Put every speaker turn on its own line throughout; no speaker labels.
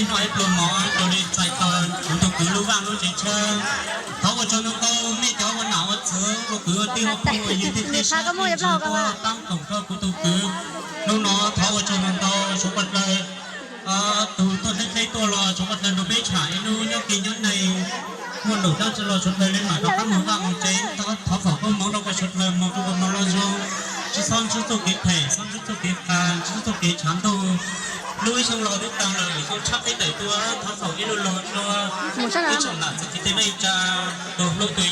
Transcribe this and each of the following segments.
cái nói plum mỏ tôi đi chạy tờ chúng tôi cứ lưu vang lưu chạy chơi tháo vào cho nó câu mấy cháu con nào sướng lúc cứ tiêu học rồi như thế thế sao thì chúng tôi tăng tổng cơ của tôi cứ lúc nó tháo vào cho nó câu số vật lời tôi thấy tôi lo số vật lời nó biết chạy nó nhớ kỳ nhớ này muốn đủ cho lo số lời lên mà nó có món vàng chế tháo phở có món đâu có số lời món tôi còn món lo rồi chỉ xong chúng tôi kịp thể xong chúng tôi kịp chúng tôi kịp chán tôi nuôi xong rồi biết tăng lời không chắc cái đẩy tôi tháo phở cái luôn cái chồng là cái thế này cha tôi lôi tôi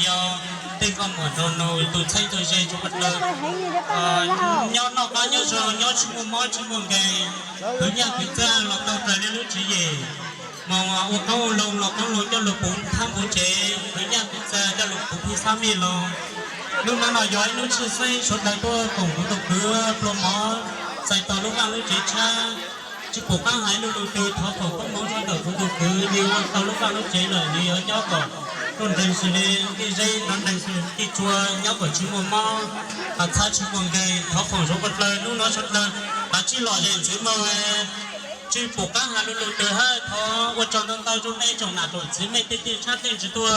tên con một rồi tôi xây tôi xây cho vật lời nhau nó có nhau rồi nhau chỉ một món chỉ một ngày thứ nhất thứ ra lọc đâu trời lên lúc chỉ gì mà ô câu lồng lọc câu lồng cho lục bốn tham bốn chế thứ nhất thứ ra cho lục bốn thì sao mi lồng lúc nó nói giỏi lúc chưa xây suốt đời tôi cùng của tôi cứ plum mỏ xây tàu lúc nào lúc chỉ cha chỉ cổ các hải lúc đầu tư tháo khẩu các món cho đời của tôi cứ như tàu lúc nào lúc chế lời đi ở nhau còn còn thành sự đi cái dây nó thành sự cái chùa nhau của chỉ một mò xa chỉ một ngày tháo khẩu số vật lời lúc nó suốt đời đã chỉ lò đèn chỉ mơ chỉ cổ các hải lúc đầu tư hết thó qua trong đông tàu trong đây trong nào rồi chỉ mấy tiền sát tiền chỉ tôi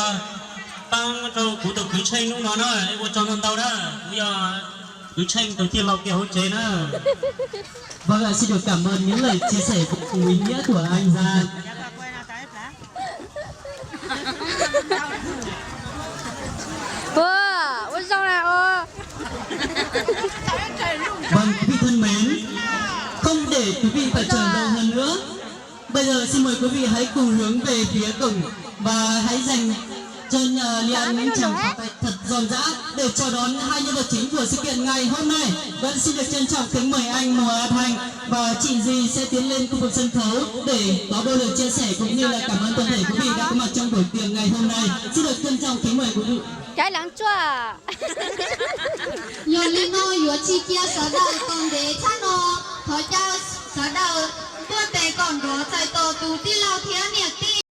bang cho cụ tự cứ tranh lúc nó nữa, em cho nó tao đó, bây giờ cứ tranh đầu tiên lọc kiểu hỗ trợ nữa.
Vâng ạ, xin được cảm ơn những lời chia sẻ vô cùng ý nghĩa của anh Gia. Vâng, quý vị thân mến, không để quý vị phải chờ lâu hơn nữa. Bây giờ xin mời quý vị hãy cùng hướng về phía cổng và hãy dành cho Lian những tràng pháo tay thật giòn giã để chào đón hai nhân vật chính của sự kiện ngày hôm nay. Vẫn xin được trân trọng kính mời anh Mùa A Thanh và chị Di sẽ tiến lên khu vực sân khấu để có đôi lời chia sẻ cũng như là cảm ơn toàn thể quý vị đã có mặt trong buổi tiệc ngày hôm nay. Xin được trân trọng kính mời quý vị.
Cái lắng chua.
Yo linh no yo chi kia sở đầu còn để chăn no, thổi cho sở đầu tuôn tề còn đổ chạy tổ tù ti lao thiên nhiệt ti